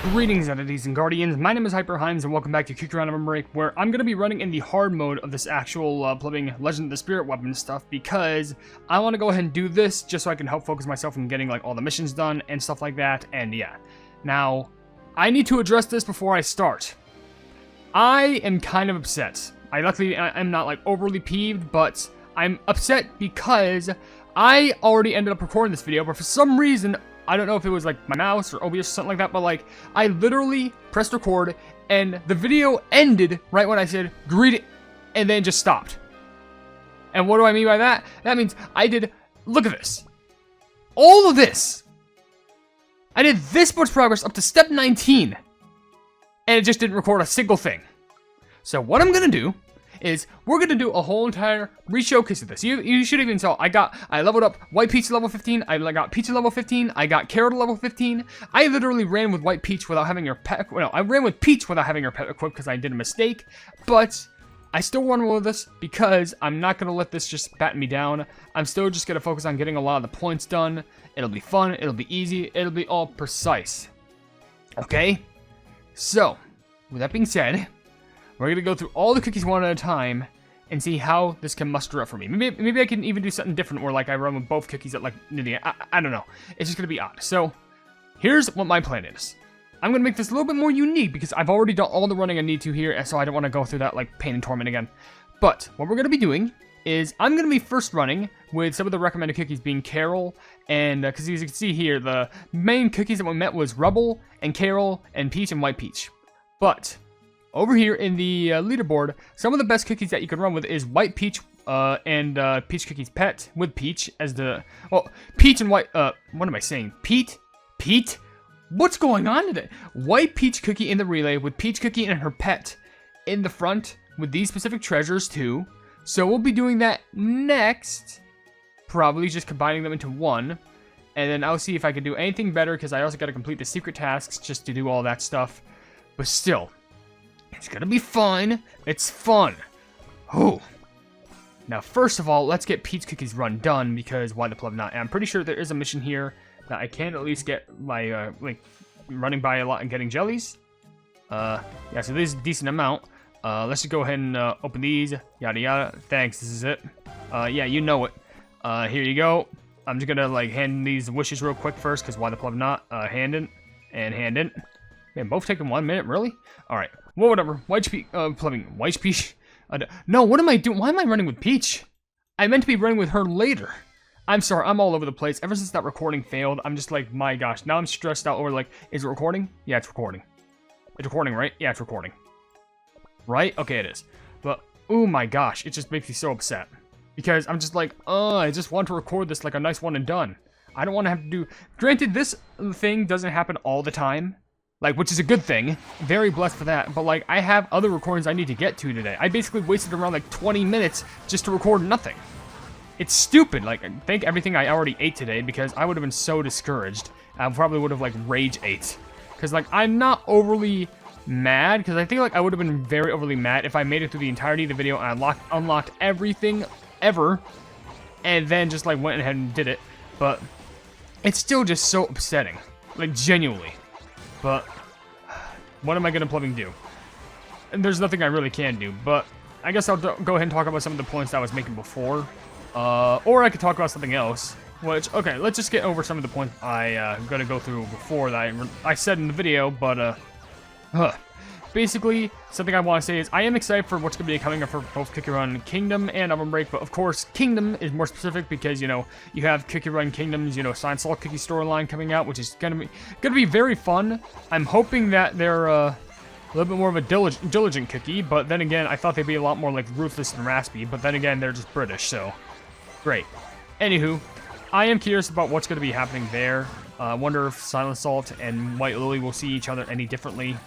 Greetings, entities and guardians. My name is HyperHimes, and welcome back to Cookie Around OvenBreak, where I'm going to be running in the hard mode of this actual plumbing Legend of the Spirit weapon stuff, because I want to go ahead and do this just so I can help focus myself on getting like all the missions done and stuff like that. And yeah, now I need to address this before I start. I am kind of upset. I'm not like overly peeved, but I'm upset because I already ended up recording this video, but for some reason, I don't know if it was like my mouse or OBS or something like that, but like I literally pressed record and the video ended right when I said greet and then just stopped. And what do I mean by that? That means I did, look at this. All of this. I did this much progress up to step 19 and it just didn't record a single thing. So what I'm going to do is we're going to do a whole entire re-showcase of this. You should even saw, I leveled up White Peach to level 15, I got Peach to level 15, I got Carol to level 15. I literally ran with White Peach without having her pet, no, I ran with Peach without having her pet equipped because I did a mistake, but I still want to roll with this because I'm not going to let this just batten me down. I'm still just going to focus on getting a lot of the points done. It'll be fun, it'll be easy, it'll be all precise. Okay? So, with that being said, we're going to go through all the cookies one at a time and see how this can muster up for me. Maybe I can even do something different where like I run with both cookies at like near the end. I don't know. It's just going to be odd. So here's what my plan is. I'm going to make this a little bit more unique because I've already done all the running I need to here, and so I don't want to go through that like pain and torment again. But what we're going to be doing is I'm going to be first running with some of the recommended cookies being Carol, and because as you can see here, the main cookies that we met was Rubble and Carol and Peach and White Peach. But over here in the leaderboard, some of the best cookies that you can run with is White Peach and Peach Cookie's pet with Peach as the, well, Peach and White, what am I saying? Pete? What's going on today? White Peach Cookie in the relay with Peach Cookie and her pet in the front with these specific treasures too. So we'll be doing that next, probably just combining them into one. And then I'll see if I can do anything better because I also got to complete the secret tasks just to do all that stuff. But still, it's gonna be fun. It's fun. Oh. Now, first of all, let's get Peach Cookie's run done because why the Plum not? And I'm pretty sure there is a mission here that I can at least get my like running by a lot and getting jellies. Yeah, so there's a decent amount. Let's just go ahead and open these. Yada yada. Thanks. This is it. Yeah, you know it. Here you go. I'm just gonna like hand these wishes real quick first because why the Plum not? Hand in and hand in. Man, both taking 1 minute, really? All right. Well, whatever. White Peach, White Peach. No, what am I doing? Why am I running with Peach? I meant to be running with her later. I'm sorry, I'm all over the place. Ever since that recording failed, I'm just like, my gosh. Now I'm stressed out over like, is it recording? Yeah, it's recording. It's recording, right? Yeah, it's recording. Right? Okay, it is. But, oh my gosh, it just makes me so upset. Because I'm just like, I just want to record this like a nice one and done. I don't want to have to do... Granted, this thing doesn't happen all the time. Like, which is a good thing. Very blessed for that. But, like, I have other recordings I need to get to today. I basically wasted around, like, 20 minutes just to record nothing. It's stupid. Like, thank everything I already ate today because I would have been so discouraged. I probably would have, like, rage ate. Because, like, I'm not overly mad. Because I think, like, I would have been very overly mad if I made it through the entirety of the video and I unlocked everything ever. And then just, like, went ahead and did it. But it's still just so upsetting. Like, genuinely. But what am I going to plumbing do? And there's nothing I really can do, but I guess I'll go ahead and talk about some of the points that I was making before. Or I could talk about something else, which, okay, let's just get over some of the points I'm going to go through before that I said in the video, but, basically, something I want to say is I am excited for what's going to be coming up for both Cookie Run Kingdom and OvenBreak, but of course, Kingdom is more specific because, you know, you have Cookie Run Kingdom's, you know, Science Salt Cookie storyline coming out, which is going to be very fun. I'm hoping that they're a little bit more of a diligent cookie, but then again, I thought they'd be a lot more like ruthless and raspy, but then again, they're just British, so great. Anywho, I am curious about what's going to be happening there. I wonder if Silent Salt and White Lily will see each other any differently.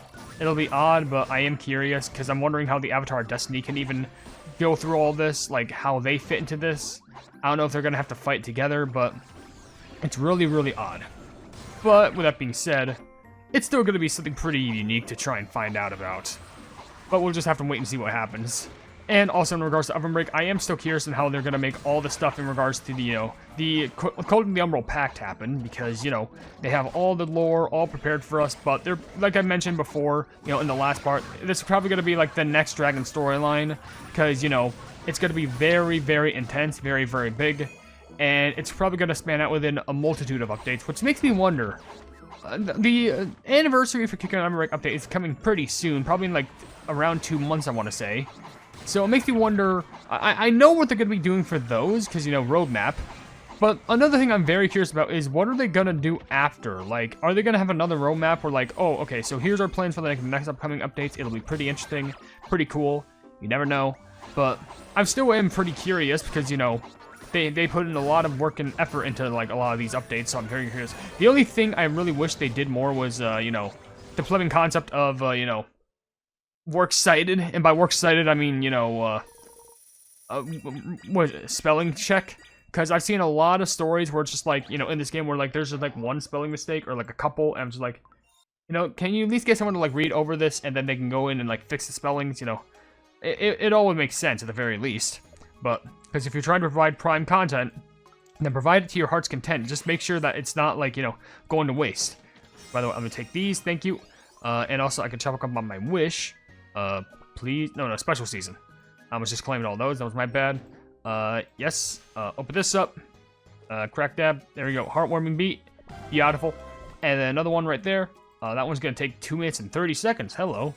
It'll be odd, but I am curious, because I'm wondering how the Avatar of Destiny can even go through all this, like, how they fit into this. I don't know if they're going to have to fight together, but it's really, really odd. But, with that being said, it's still going to be something pretty unique to try and find out about. But we'll just have to wait and see what happens. And also in regards to OvenBreak, I am still curious on how they're going to make all the stuff in regards to the, the Code of the Umbra Pact happen, because, they have all the lore all prepared for us, but they're, like I mentioned before, in the last part, this is probably going to be like the next Dragon storyline, because, it's going to be very, very intense, very, very big, and it's probably going to span out within a multitude of updates, which makes me wonder, the anniversary for Kicking on OvenBreak update is coming pretty soon, probably in like around 2 months, I want to say. So it makes me wonder, I know what they're going to be doing for those, because, roadmap. But another thing I'm very curious about is, what are they going to do after? Like, are they going to have another roadmap where, like, oh, okay, so here's our plans for the next upcoming updates. It'll be pretty interesting, pretty cool. You never know. But I still am pretty curious, because, they put in a lot of work and effort into, like, a lot of these updates, so I'm very curious. The only thing I really wish they did more was, the flipping concept of, works cited, and by works cited I mean, what is it, spelling check? Because I've seen a lot of stories where it's just like, in this game where like there's just like one spelling mistake or like a couple, and I'm just like, can you at least get someone to like read over this and then they can go in and like fix the spellings, it all would make sense at the very least. But because if you're trying to provide prime content, then provide it to your heart's content. Just make sure that it's not like, going to waste. By the way, I'm gonna take these, thank you. And also I can chop up on my wish. Please, no, special season. I was just claiming all those, that was my bad. Yes, open this up. Crack dab, there we go, heartwarming beat, beautiful. And then another one right there. That one's gonna take 2 minutes and 30 seconds, hello.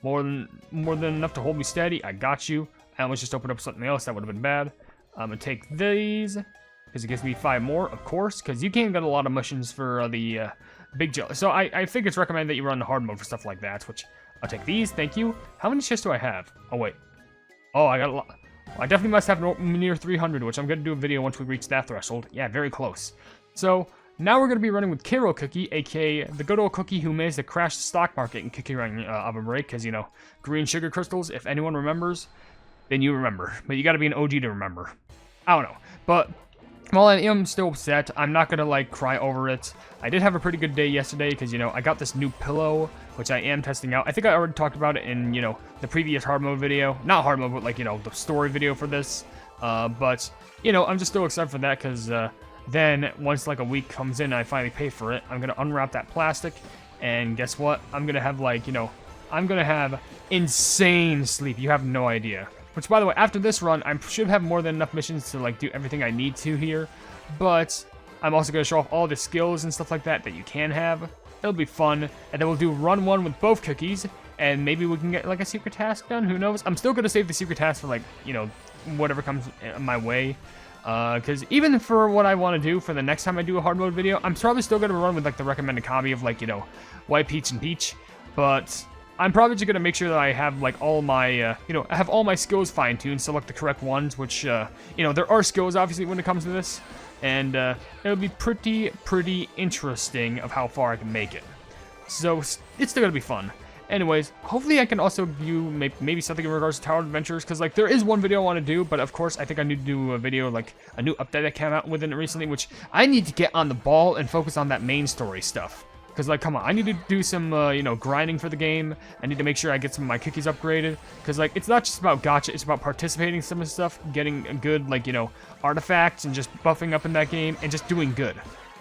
More than enough to hold me steady, I got you. I almost just opened up something else, that would have been bad. I'm gonna take these, because it gives me 5 more, of course, because you can get a lot of missions for, the, big jelly. So I think it's recommended that you run the hard mode for stuff like that, which... I'll take these, thank you. How many chests do I have? Oh, wait. Oh, I got a lot. I definitely must have near 300, which I'm going to do a video once we reach that threshold. Yeah, very close. So, now we're going to be running with Kiro Cookie, aka the good old cookie who managed to crash the stock market in Kicking on OvenBreak, because, green sugar crystals, if anyone remembers, then you remember. But you got to be an OG to remember. I don't know. But... while I am still upset, I'm not gonna, like, cry over it. I did have a pretty good day yesterday, because, I got this new pillow, which I am testing out. I think I already talked about it in, the previous hard mode video. Not hard mode, but, like, the story video for this. But, I'm just still excited for that, because, then, once, like, a week comes in and I finally pay for it, I'm gonna unwrap that plastic, and guess what? I'm gonna have, like, I'm gonna have insane sleep. You have no idea. Which, by the way, after this run, I should have more than enough missions to, like, do everything I need to here. But I'm also going to show off all the skills and stuff like that you can have. It'll be fun. And then we'll do run 1 with both cookies. And maybe we can get, like, a secret task done. Who knows? I'm still going to save the secret task for, like, whatever comes my way. Because even for what I want to do for the next time I do a hard mode video, I'm probably still going to run with, like, the recommended copy of, like, White Peach and Peach. But... I'm probably just going to make sure that I have, like, all my, I have all my skills fine-tuned, select the correct ones, which, there are skills, obviously, when it comes to this, and, it'll be pretty interesting of how far I can make it. So, it's still going to be fun. Anyways, hopefully I can also do maybe something in regards to Tower Adventures, because, like, there is one video I want to do, but, of course, I think I need to do a video, like, a new update that came out within it recently, which I need to get on the ball and focus on that main story stuff. Because, like, come on, I need to do some, grinding for the game. I need to make sure I get some of my cookies upgraded. Because, like, it's not just about gacha, it's about participating in some of the stuff, getting a good, like, artifacts, and just buffing up in that game, and just doing good.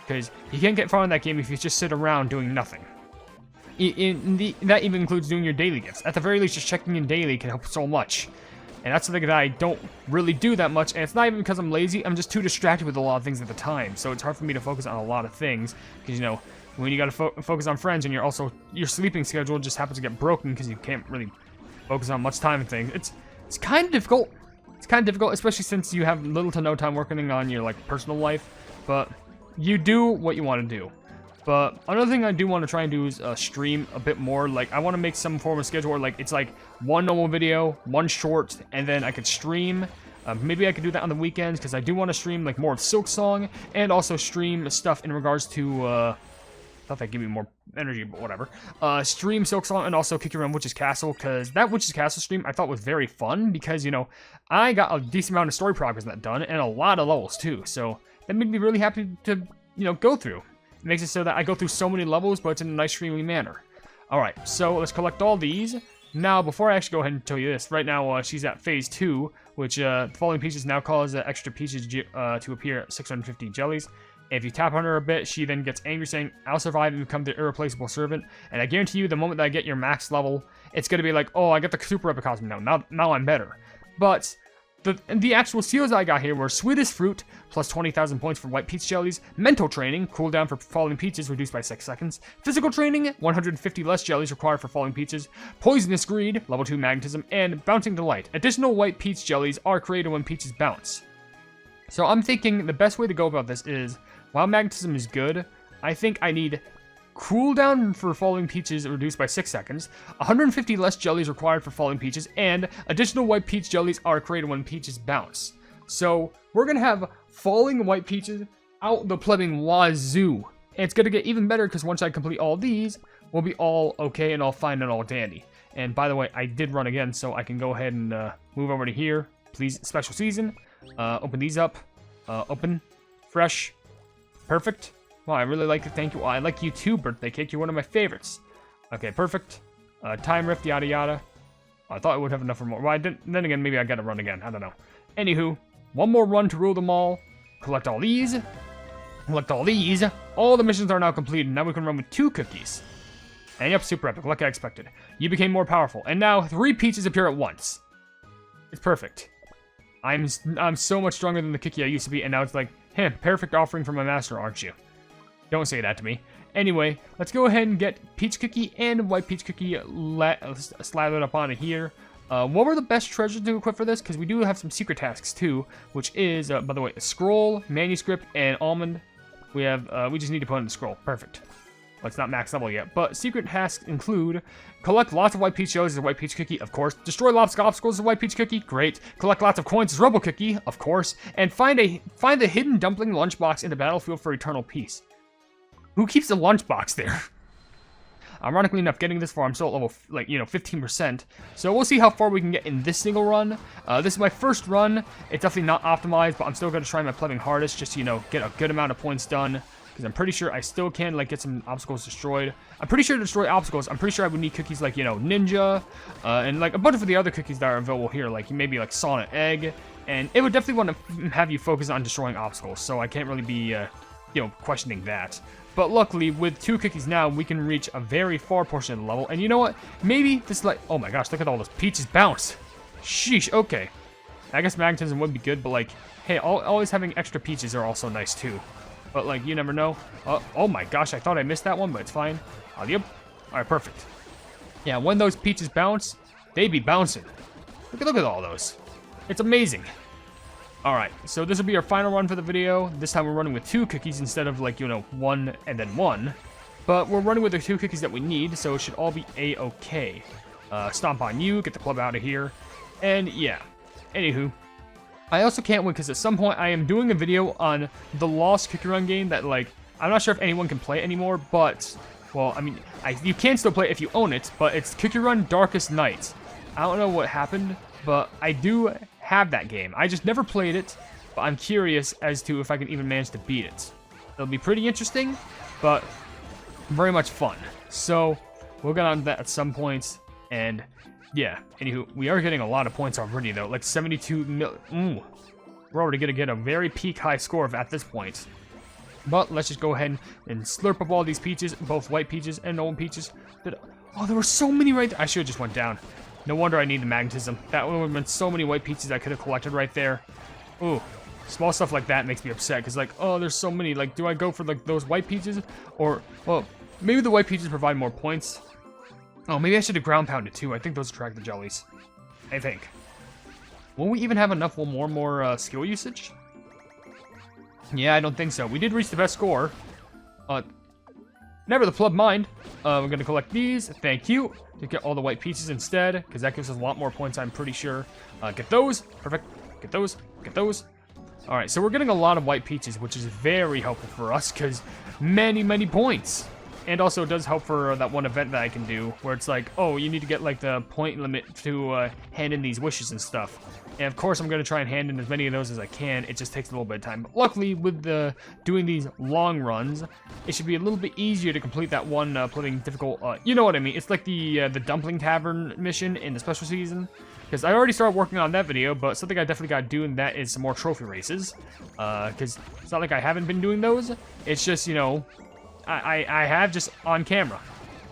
Because you can't get far in that game if you just sit around doing nothing. That even includes doing your daily gifts. At the very least, just checking in daily can help so much. And that's something that I don't really do that much, and it's not even because I'm lazy, I'm just too distracted with a lot of things at the time. So it's hard for me to focus on a lot of things, because, when you gotta focus on friends, and your sleeping schedule just happens to get broken because you can't really focus on much time and things. It's kind of difficult. It's kind of difficult, especially since you have little to no time working on your, like, personal life. But you do what you want to do. But another thing I do want to try and do is stream a bit more. Like, I want to make some form of schedule where, like, it's like one normal video, one short, and then I could stream. Maybe I could do that on the weekends, because I do want to stream, like, more of Silksong, and also stream stuff in regards to, I thought that'd give me more energy, but whatever. Stream Silksong and also Kick Around Witch's Castle, because that Witch's Castle stream I thought was very fun, because, I got a decent amount of story progress in that done, and a lot of levels, too. So, that made me really happy to, go through. It makes it so that I go through so many levels, but it's in a nice, streaming manner. Alright, so let's collect all these. Now, before I actually go ahead and tell you this, right now she's at phase 2, which falling peaches now cause extra peaches to appear at 650 jellies. If you tap on her a bit, she then gets angry, saying, "I'll survive and become the irreplaceable servant." And I guarantee you, the moment that I get your max level, it's going to be like, oh, I got the super epic costume now I'm better. But the actual seals I got here were Sweetest Fruit, plus 20,000 points for white peach jellies, Mental Training, cooldown for falling peaches reduced by 6 seconds, Physical Training, 150 less jellies required for falling peaches, Poisonous Greed, level 2 magnetism, and Bouncing Delight. Additional white peach jellies are created when peaches bounce. So I'm thinking the best way to go about this is, while magnetism is good, I think I need cooldown for falling peaches reduced by 6 seconds, 150 less jellies required for falling peaches, and additional white peach jellies are created when peaches bounce. So we're gonna have falling white peaches out the plebing wazoo. And it's gonna get even better because once I complete all these, we'll be all okay and all fine and all dandy. And by the way, I did run again, so I can go ahead and move over to here. Please, special season. Open these up. Open. Fresh. Perfect. Wow, I really like it. Thank you. Oh, I like you too, birthday cake. You're one of my favorites. Okay, perfect. Time rift, yada yada. I thought I would have enough for more. Well, I didn't. Then again, maybe I gotta run again. I don't know. Anywho, one more run to rule them all. Collect all these. Collect all these. All the missions are now completed. Now we can run with 2 cookies. And yep, super epic, like I expected. You became more powerful, and now 3 peaches appear at once. It's perfect. I'm so much stronger than the cookie I used to be, and now it's like, hey, perfect offering from my master, aren't you? Don't say that to me. Anyway, let's go ahead and get Peach Cookie and White Peach Cookie slathered up on it here. What were the best treasures to equip for this? Because we do have some secret tasks too, which is, by the way, a scroll, manuscript, and almond. We just need to put in the scroll. Perfect. Well, it's not max level yet, but secret tasks include collect lots of white peach jellies as a white peach cookie, of course. Destroy lots of obstacles as a white peach cookie, great. Collect lots of coins as rebel cookie, of course. And find the hidden dumpling lunchbox in the battlefield for eternal peace. Who keeps a lunchbox there? Ironically enough, getting this far, I'm still at level, 15%. So we'll see how far we can get in this single run. This is my first run. It's definitely not optimized, but I'm still going to try my plebing hardest just to, get a good amount of points done. Because I'm pretty sure I still can, get some obstacles destroyed. I'm pretty sure to destroy obstacles, I'm pretty sure I would need cookies like, Ninja, and, a bunch of the other cookies that are available here, maybe, Sonnet Egg. And it would definitely want to have you focus on destroying obstacles, so I can't really be, questioning that. But luckily, with 2 cookies now, we can reach a very far portion of the level. And you know what? Maybe this, oh my gosh, look at all those peaches bounce. Sheesh, okay. I guess magnetism would be good, but, hey, always having extra peaches are also nice, too. But, you never know. Oh my gosh, I thought I missed that one, but it's fine. Yep. Alright, perfect. Yeah, when those peaches bounce, they be bouncing. Look at all those. It's amazing. Alright, so this will be our final run for the video. This time we're running with 2 cookies instead of, 1 and then 1. But we're running with the 2 cookies that we need, so it should all be A-okay. Stomp on you, get the club out of here. And, yeah. Anywho. I also can't wait, because at some point I am doing a video on the Lost Cookie Run game that, I'm not sure if anyone can play it anymore, but, well, I mean, you can still play it if you own it, but it's Cookie Run Darkest Night. I don't know what happened, but I do have that game. I just never played it, but I'm curious as to if I can even manage to beat it. It'll be pretty interesting, but very much fun. So, we'll get on to that at some point, and yeah, anywho, we are getting a lot of points already, though. 72 mil. We're already gonna get a very peak high score at this point. But let's just go ahead and slurp up all these peaches, both white peaches and normal peaches. Oh, there were so many right there. I should have just went down. No wonder I need the magnetism. That would have been so many white peaches I could have collected right there. Ooh, small stuff like that makes me upset, because, oh, there's so many. Do I go for, those white peaches? Or, well, maybe the white peaches provide more points. Oh, maybe I should have ground pounded too. I think those attract the jellies. I think. Will we even have enough for more skill usage? Yeah, I don't think so. We did reach the best score. Never the pleb mind. We're gonna collect these. Thank you. To get all the white peaches instead, because that gives us a lot more points, I'm pretty sure. Get those. Perfect. Get those. Get those. Alright, so we're getting a lot of white peaches, which is very helpful for us, because many, many points. And also it does help for that one event that I can do, where it's like, oh, you need to get like the point limit to hand in these wishes and stuff. And of course I'm going to try and hand in as many of those as I can. It just takes a little bit of time. But luckily with doing these long runs, it should be a little bit easier to complete that one putting difficult, you know what I mean. It's like the Dumpling Tavern mission in the special season. Because I already started working on that video, but something I definitely got to do in that is some more trophy races. Because it's not like I haven't been doing those. It's just, you know, I have just on camera.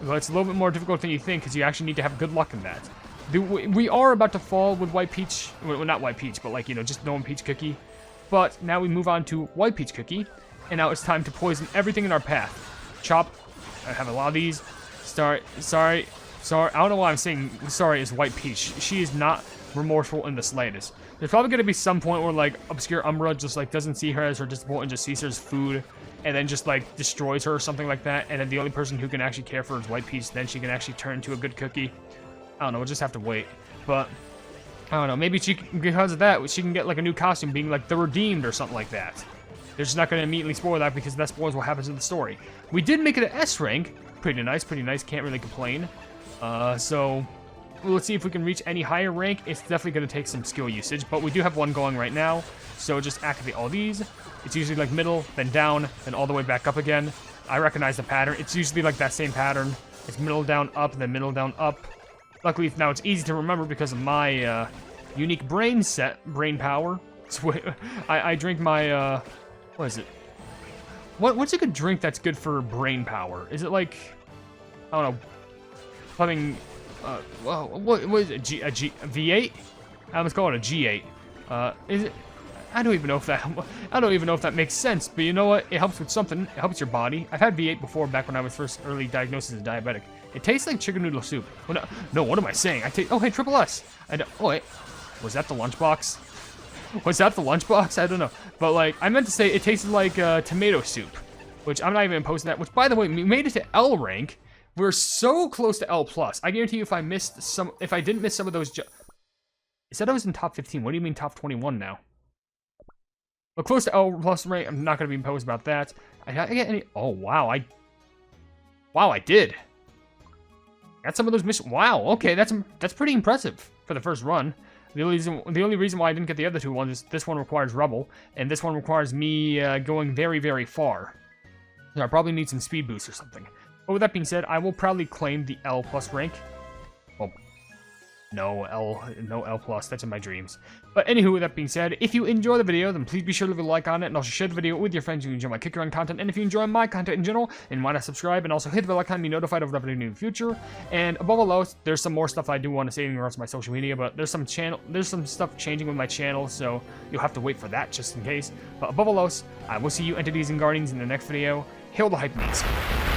Well, it's a little bit more difficult than you think because you actually need to have good luck in that. We are about to fall with White Peach. Well, not White Peach, but like, you know, just normal Peach Cookie. But now we move on to White Peach Cookie. And now it's time to poison everything in our path. Chop. I have a lot of these. Sorry. I don't know why I'm saying sorry is White Peach. She is not remorseful in the slightest. There's probably going to be some point where, like, obscure Umbra just, like, doesn't see her as her disappointment and just sees her as food. And then just, like, destroys her or something like that. And then the only person who can actually care for her is White Peach. Then she can actually turn into a good cookie. I don't know. We'll just have to wait. But, I don't know. Maybe she, because of that, she can get, like, a new costume being, like, the Redeemed or something like that. They're just not going to immediately spoil that because that spoils what happens in the story. We did make it an S rank. Pretty nice, pretty nice. Can't really complain. So let's see if we can reach any higher rank. It's definitely going to take some skill usage, but we do have one going right now. So just activate all these. It's usually like middle, then down, then all the way back up again. I recognize the pattern. It's usually like that same pattern. It's middle, down, up, then middle, down, up. Luckily, now it's easy to remember because of my unique brain power. I drink my, what is it? What's a good drink that's good for brain power? Is it like, I don't know, having, well, what is it, a V8? I almost call it a G8. Is it, I don't even know if that makes sense, but you know what? It helps with something. It helps your body. I've had V8 before, back when I was first early diagnosed as a diabetic. It tastes like chicken noodle soup. Well, no, what am I saying? Oh, hey, Triple S. Oh, wait. Was that the lunchbox? Was that the lunchbox? I don't know. But, like, I meant to say it tasted like tomato soup, which I'm not even posting that. Which, by the way, we made it to L rank. We're so close to L+. I guarantee you if I didn't miss some of those... It said I was in top 15. What do you mean top 21 now? But close to L+ rank, I'm not going to be imposed about that. I get any... Oh, wow. Wow, I did. Got some of those missions. Wow, okay, that's pretty impressive for the first run. The only reason why I didn't get the other two ones is this one requires Rebel, and this one requires me going very, very far. So I probably need some speed boost or something. But with that being said, I will proudly claim the L+ rank. Well, no L+, that's in my dreams. But anywho, with that being said, if you enjoy the video, then please be sure to leave a like on it, and also share the video with your friends who enjoy my Kick Around content. And if you enjoy my content in general, then why not subscribe, and also hit the bell icon to be notified of whatever I do in the future. And above all else, there's some more stuff I do want to say in regards to my social media, but there's some stuff changing with my channel, so you'll have to wait for that just in case. But above all else, I will see you entities and guardians in the next video. Hail the Hypenese.